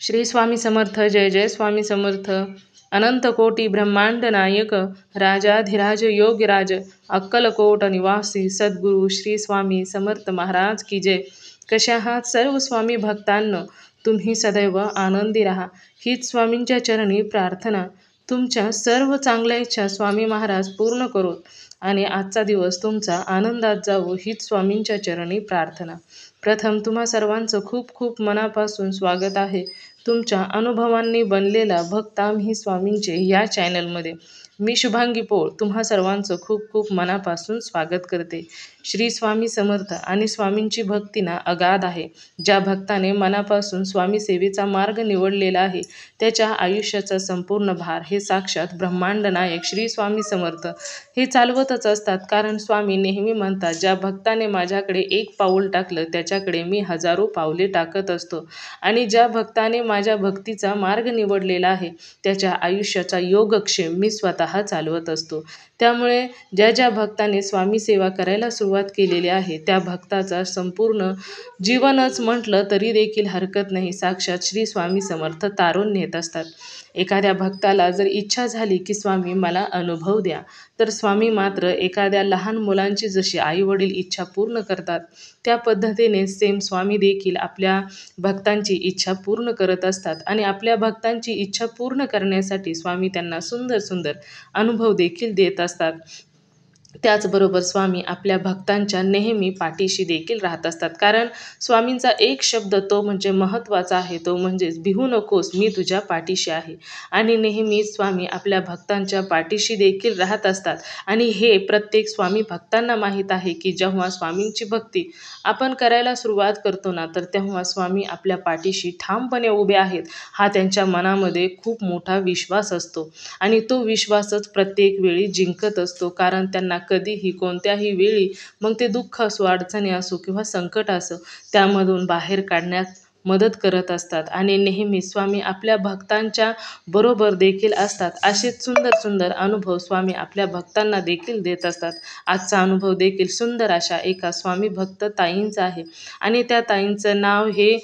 श्री स्वामी समर्थ. जय जय स्वामी समर्थ. अनंत कोटी ब्रह्मांड नायक राजाधिराज योगीराज अक्कलकोट निवासी सद्गुरू श्री स्वामी समर्थ महाराज की जय. कशा आहात सर्व स्वामी भक्तांनो? तुम्ही सदैव आनंदी राहा हीच स्वामींच्या चरणी प्रार्थना. तुमच्या सर्व चांगल्या इच्छा स्वामी महाराज पूर्ण करोत आणि आजचा दिवस तुमचा आनंदात जावो हीच स्वामींच्या चरणी प्रार्थना. प्रथम तुम्हा सर्वांचं खूप खूप मनापासून स्वागत आहे तुमच्या अनुभवांनी बनलेला भक्त आम्ही स्वामींचे या चॅनलमध्ये. मी शुभांगी पोळ तुम्हा सर्वांचं खूप खूप मनापासून स्वागत करते. श्री स्वामी समर्थ आणि स्वामींची भक्ती ना अगाध आहे. ज्या भक्ताने मनापासून स्वामी सेवेचा मार्ग निवडलेला आहे त्याच्या आयुष्याचा संपूर्ण भार हे साक्षात ब्रह्मांड नायक श्री स्वामी समर्थ हे चालवतच असतात. कारण स्वामी नेहमी म्हणतात, ज्या भक्ताने माझ्याकडे एक पाऊल टाकलं त्याच्याकडे मी हजारो पावले टाकत असतो. आणि ज्या भक्ताने माझ्या भक्तीचा मार्ग निवडलेला आहे त्याच्या आयुष्याचा योगक्षेम मी स्वतः चालवत असतो. त्यामुळे ज्या ज्या भक्ताने स्वामी सेवा करायला सुरुवात केलेली आहे त्या भक्ताचा संपूर्ण जीवनच म्हटलं तरी देखील हरकत नाही साक्षात श्री स्वामी समर्थ तारून नेत असतात. एखाद्या भक्ताला जर इच्छा झाली की स्वामी मला अनुभव द्या, तर स्वामी मात्र एखाद्या लहान मुलांची जशी आई वडील इच्छा पूर्ण करतात त्या पद्धतीने सेम स्वामी देखील आपल्या भक्तांची इच्छा पूर्ण करत असतात. आणि आपल्या भक्तांची इच्छा पूर्ण करण्यासाठी स्वामी त्यांना सुंदर सुंदर अनुभव देखील देत असतात. त्याचबरोबर स्वामी आपल्या भक्तांच्या नेहमी पाठीशी देखील राहत असतात. कारण स्वामींचा एक शब्द तो म्हणजे महत्त्वाचा आहे, तो म्हणजेच भिवू नकोस मी तुझ्या पाठीशी आहे. आणि नेहमी स्वामी आपल्या भक्तांच्या पाठीशी देखील राहत असतात. आणि हे प्रत्येक स्वामी भक्तांना माहीत आहे की जेव्हा स्वामींची भक्ती आपण करायला सुरुवात करतो ना, तर तेव्हा स्वामी आपल्या पाठीशी ठामपणे उभे आहेत हा त्यांच्या मनामध्ये खूप मोठा विश्वास असतो. आणि तो विश्वासच प्रत्येक वेळी जिंकत असतो. कारण त्यांना कधीही कोणत्याही वेळी मग ते दुःख असो, अडचणी असो किंवा संकट असो त्यामधून बाहेर काढण्यात मदत करत असतात. आणि नेहमी स्वामी आपल्या भक्तांच्या बरोबर देखील असतात. असेच सुंदर सुंदर अनुभव स्वामी आपल्या भक्तांना देखील देत असतात. आजचा अनुभव देखील सुंदर अशा एका स्वामी भक्त ताईंचा आहे. आणि त्या ताईंचं नाव हे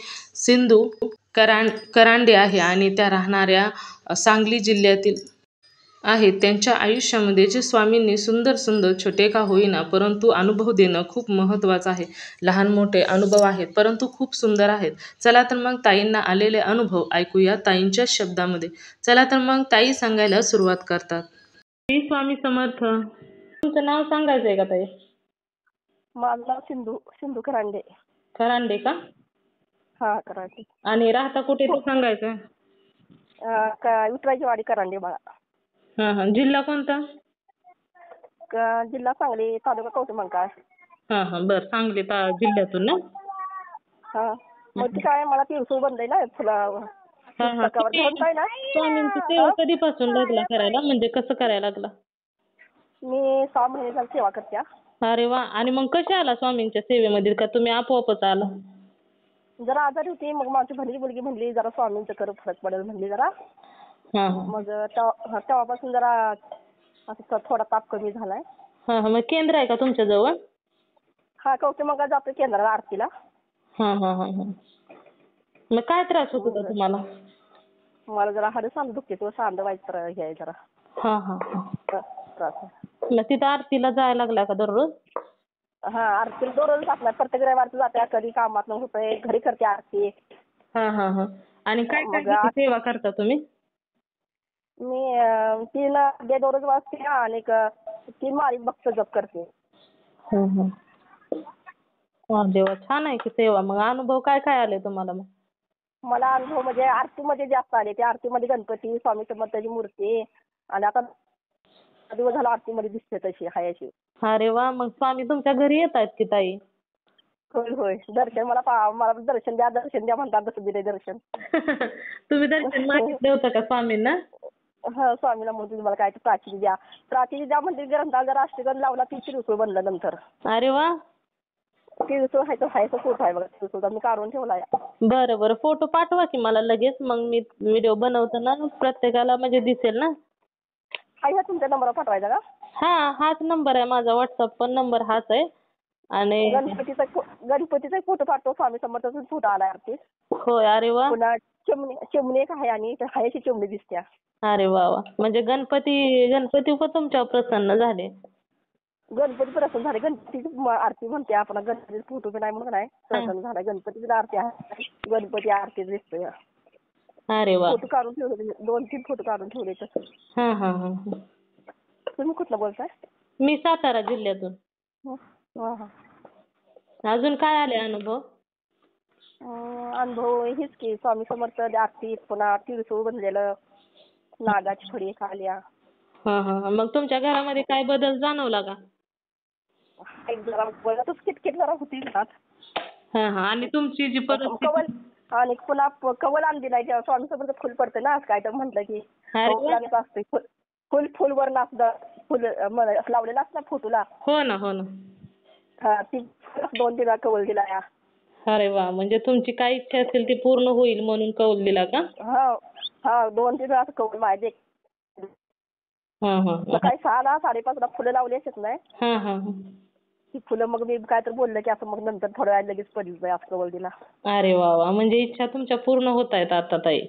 सिंधू करांडे आहे आणि त्या राहणाऱ्या सांगली जिल्ह्यातील आहेत. त्यांच्या आयुष्यामध्ये जे स्वामींनी सुंदर सुंदर छोटे का होईना परंतु अनुभव देणं खूप महत्त्वाचं आहे. लहान मोठे अनुभव आहेत परंतु खूप सुंदर आहेत. चला तर मग ताईंना आलेले अनुभव ऐकूया ताईंच्या शब्दामध्ये. चला तर मग ताई सांगायला सुरुवात करतात. श्री स्वामी समर्थ. तुमचं नाव सांगायचं आहे का ताई? माझं नाव सिंधू सिंधू करांडे. करांडे का? हा करांडे. आणि राहता कुठे ते सांगायचं? विठराची वाडी करांडे बाळा. हां हां. जिल्हा कोणता? जिल्हा सांगली, तालुका कवठेमंकाळ. हां हां. बरं, सांगली जिल्ह्यातून ना? हा. मग ती काय मला तिळसूळ बनलंय ना फुला पुस्तकावर घेऊन काय ना. स्वामींची सेवा कधीपासून लागला करायला, म्हणजे कसं करायला लागला? मी 6 महिने झाली सेवा करते. अरे वा. आणि मग कशा आला स्वामींच्या सेवेमध्ये, का तुम्ही आपोआपच आला? जरा आजारी होती मग माझी भरली मुलगी म्हणली जरा स्वामींचं कर फरक पडेल म्हणली जरा. मग तेव्हापासून जरा असं थोडा ताप कमी झालाय. हां हां. मग केंद्र आहे का तुमच्या जवळ? हा कवठेमंकाळ जातो केंद्राला आरतीला. हां हां हां हां. मग काय त्रास होत होता तुम्हाला? मला जरा हाडं सांध दुखते तो सांध व्हायचं हे आहे जरा. हां हां हां. त्रास आहे. मग तिथं आरतीला जायला लागला का दररोज? हा आरतीला दररोज जात नाही, प्रत्येक रविवारचं जाते. कधी कामात होतंय घरी करते आरती. हां हां हां. आणि काय काय सेवा करता तुम्ही? मी 3 दररोज वाजते आणि 3 माळी भक्त जप करते. देवा, छान आहे की सेवा. मग अनुभव काय काय आले तुम्हाला? मग मला अनुभव म्हणजे आरतीमध्ये जास्त आले. त्या आरतीमध्ये गणपती स्वामी समर्थाची मूर्ती आणि आता दिवस झाला आरतीमध्ये दिसते तशी हायाची. अरे वा. मग स्वामी तुमच्या घरी येत आहेत की ताई? होय होय. दर्शन मला दर्शन द्या म्हणतात, तसं दिलंय दर्शन. तुम्ही दर्शन मागितलं होतं का स्वामींना? हा स्वामीला म्हणतो तुम्हाला काय प्राची द्या म्हणते. ग्रंथाला जरा अष्टगंध लावला ती तिळसूळ बनलं नंतर. अरे वा. तिळसूळ हायचं फोटो आहे बघा तिळसूळचा, मी काढून ठेवलाय. बरं बरं. फोटो पाठवा की मला लगेच, मग मी व्हिडिओ बनवताना प्रत्येकाला म्हणजे दिसेल ना. हा तुमच्या नंबरवर पाठवायचा का? हा, हाच नंबर आहे माझा. व्हॉट्सअप पण नंबर हाच आहे. आणि गणपतीचा फोटो पाठव, स्वामी समर्थाचा फोटो आला आरती. होय, अरे वा. पुन्हा चिमणी एक आहे आणि हायशी चिमणी दिसत्या. अरे वा वा. म्हणजे गणपती पण तुमच्यावर प्रसन्न झाले. गणपती प्रसन्न झाले. गणपतीची आरती म्हणते आपण, गणपतीचा फोटो बी नाही म्हणून नाही प्रसन्न झाला. गणपतीची आरती आहे, गणपती आरती दिसतोय. अरे वा. फोटो काढून ठेवले, 2-3 फोटो काढून ठेवले तसं. हा हा हा. तुम्ही कुठलं बोलताय? मी सातारा जिल्ह्यातून. हा हा. अजून काय आले अनुभव? अनुभव हेच की स्वामी समर्थ आरती, पुन्हा तिळसूळ बनलेलं, नागाची फडी एक आल्या. हा हा. मग तुमच्या घरामध्ये काय बदल जाणवला का? एक जरा बघतच किटकिट जरा होती घरात. हा हा. आणि तुमची जी परिस्थिती. कवल आणि पुन्हा कवल आणली नाही, जेव्हा स्वामी समर्थ फुल पडते ना, काय तर म्हटलं की कवलानेच असते. फुलवर नाचतं, फुल लावलेलं असतं ना फोटोला. हो ना हो ना. हा, ती 2 दिला कवल दिला या. अरे वा. म्हणजे तुमची काय इच्छा असेल ती पूर्ण होईल म्हणून कौल दिला का? हा 2-3 वेळा कवल माझे. हा हा. काही 6-5 फुलं लावली असत नाही. हा हा. ती फुलं मग मी काय तर बोललं की असं, मग नंतर थोड्या वेळा लगेच पडली असं कवल दिला. अरे वा वा. म्हणजे इच्छा तुमच्या पूर्ण होत आहेत आता ताई.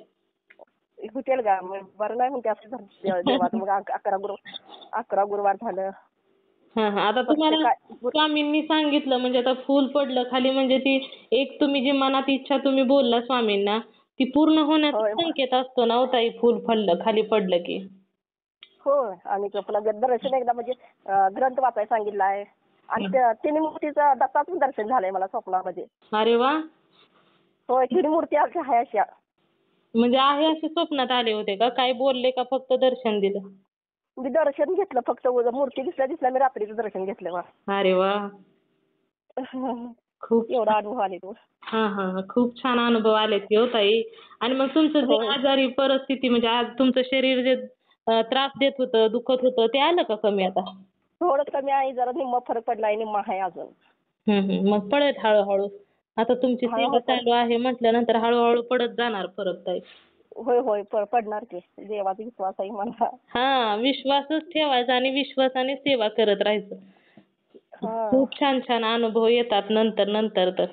होतील का? बरं नाही म्हणते असं झालं देवाचं. मग 11 गुरुवार झालं. हा हा. आता तुम्हाला स्वामींनी सांगितलं म्हणजे आता फुल पडलं खाली, म्हणजे ती एक तुम्ही जी मनात इच्छा तुम्ही बोलला स्वामींना ती पूर्ण होण्याचा संकेत असतो ना ताई, फुल खाली पडलं की. हो. आणि पुन्हा दर्शन एकदा म्हणजे ग्रंथ वाचायला सांगितलं आहे. आणि तिन्ही मूर्तीचं दत्ताचं दर्शन झालंय मला स्वप्नामध्ये. अरे वा. होय, तिन्ही मूर्ती आहे अशा. म्हणजे आहे असे स्वप्नात आले होते का? काय बोलले का फक्त दर्शन दिलं? मी दर्शन घेतलं फक्त, मूर्ती दिसल्या मी रात्रीचं दर्शन घेतलं बा. अरे वा. खूप एवढा अनुभव आले तो. हा हा. खूप छान अनुभव आले की हो ताई. आणि मग तुमचं जे आजारी परिस्थिती म्हणजे आज तुमचं शरीर जे त्रास देत होतं, दुखत होतं, ते आलं का कमी आता? थोडं कमी आहे, जरा निम्मा फरक पडलाय, निम्मा आहे अजून. मग पडेल हळूहळू. आता तुमची सेवा चालू आहे म्हटल्यानंतर हळूहळू पडत जाणार फरक ताई. होय होय, पडणार की. देवाचा विश्वास आहे मला. हा, विश्वासच ठेवायचा आणि विश्वासाने सेवा करत राहायचं. खूप छान छान अनुभव येतात नंतर तर.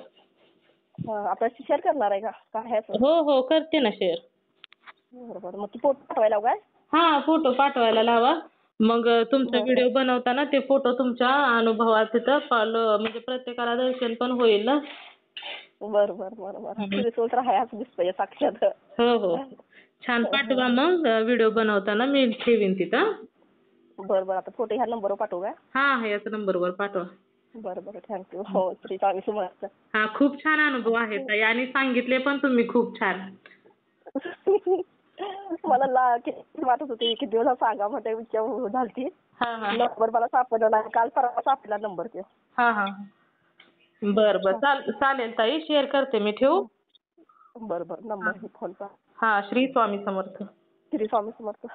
आपण शेअर करणार आहे का? काय हो हो, करते ना शेअर. बरोबर. मग ती फोटो पाठवायला काय? हा, फोटो पाठवायला लावा. मग तुमचा व्हिडिओ बनवताना ते फोटो तुमच्या अनुभवात तिथं म्हणजे प्रत्येकाला दर्शन पण होईल ना. बरोबर. तिळसूळ तर आहे असं दिसतंय साक्षात. हो हो. छान पाठवा मग व्हिडिओ बनवताना, मी ठेवीन तिथं. बरोबर. आता फोटो ह्या नंबरवर पाठवू का? हा, याच नंबरवर पाठवा. बरोबर, थँक्यू. हो, श्री स्वामी समर्थ. हा, खूप छान अनुभव आहे ताई आणि सांगितले पण तुम्ही खूप छान. मला किती वाटत होती, किती दिवस सांगा म्हणते इच्छा झालती. नंबर मला सापडला नाही, काल परवा सापडला नंबर ते. हा. बरं चालेल ताई, शेअर करते मी. ठेवू? बरोबर. नंबर फोनचा. हा, श्री स्वामी समर्थ. श्री स्वामी समर्थ.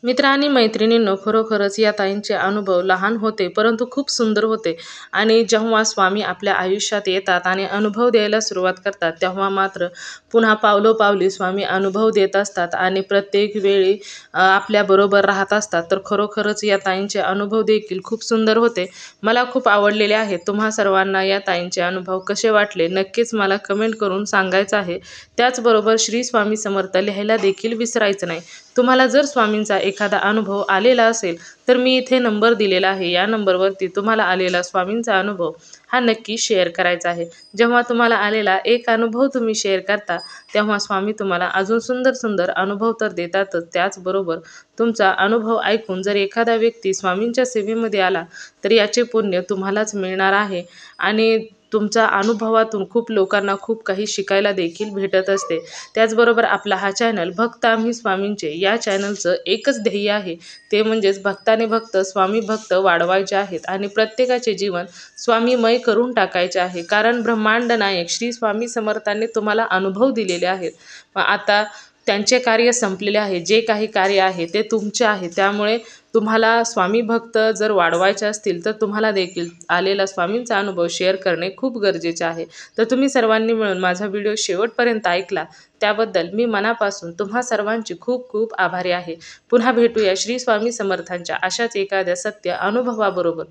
मित्र आणि मैत्रिणींनो, खरोखरच या ताईंचे अनुभव लहान होते परंतु खूप सुंदर होते. आणि जेव्हा स्वामी आपल्या आयुष्यात येतात आणि अनुभव द्यायला सुरुवात करतात तेव्हा मात्र पुन्हा पावलोपावली स्वामी अनुभव देत असतात आणि प्रत्येक वेळी आपल्याबरोबर राहत असतात. तर खरोखरच या ताईंचे अनुभव देखील खूप सुंदर होते, मला खूप आवडलेले आहेत. तुम्हा सर्वांना या ताईंचे अनुभव कसे वाटले नक्कीच मला कमेंट करून सांगायचं आहे. त्याचबरोबर श्री स्वामी समर्थ लिहायला देखील विसरायचं नाही. तुम्हाला जर स्वामींचा एखादा अनुभव आलेला असेल तर मी इथे नंबर दिलेला आहे, या नंबरवरती तुम्हाला आलेला स्वामींचा अनुभव हा नक्की शेअर करायचा आहे. जेव्हा तुम्हाला आलेला एक अनुभव तुम्ही शेअर करता तेव्हा स्वामी तुम्हाला अजून सुंदर अनुभव तर देतातच, त्याचबरोबर तुमचा अनुभव ऐकून जर एखादा व्यक्ती स्वामींच्या सेवेमध्ये आला तर याचे पुण्य तुम्हालाच मिळणार आहे. आणि तुमच्या अनुभवातून खूप लोकांना खूप काही शिकायला देखील भेटत असते. त्याचबरोबर आपला हा चॅनल भक्त आम्ही स्वामींचे, या चॅनलचं एकच ध्येय आहे, ते म्हणजेच भक्ताने भक्त स्वामी भक्त वाढवायचे आहेत आणि प्रत्येकाचे जीवन स्वामीमय करून टाकायचे आहे. कारण ब्रह्मांड नायक श्री स्वामी समर्थांनी तुम्हाला अनुभव दिलेले आहेत. आता त्यांचे कार्य संपलेले आहे, जे काही कार्य आहे ते तुमचे आहे. त्यामुळे तुम्हाला स्वामी भक्त जर वाढवायचे असतील तर तुम्हाला देखील आलेला स्वामींचा अनुभव शेअर करणे खूप गरजेचे आहे. तर तुम्ही सर्वांनी मिळून माझा व्हिडिओ शेवटपर्यंत ऐकला त्याबद्दल मी मनापासून तुम्हा सर्वांची खूप खूप आभारी आहे. पुन्हा भेटूया श्री स्वामी समर्थांच्या अशाच एखाद्या सत्य अनुभवाबरोबर.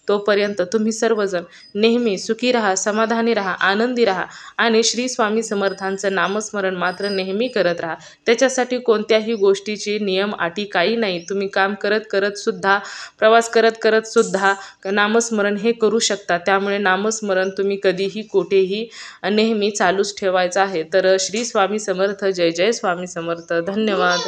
तोपर्यंत तुम्ही सर्वजण नेहमी सुखी राहा, समाधानी राहा, आनंदी राहा आणि श्री स्वामी समर्थांचं नामस्मरण मात्र नेहमी करत राहा. त्याच्यासाठी कोणत्याही गोष्टीची नियम अटी काही नाही. तुम्ही काम करत करत सुद्धा, प्रवास करत करत सुद्धा नामस्मरण हे करू शकता. त्यामुळे नामस्मरण तुम्ही कधीही कुठेही नेहमी चालूच ठेवायचं आहे. तर श्री स्वामी समर्थ. जय जय स्वामी समर्थ. धन्यवाद.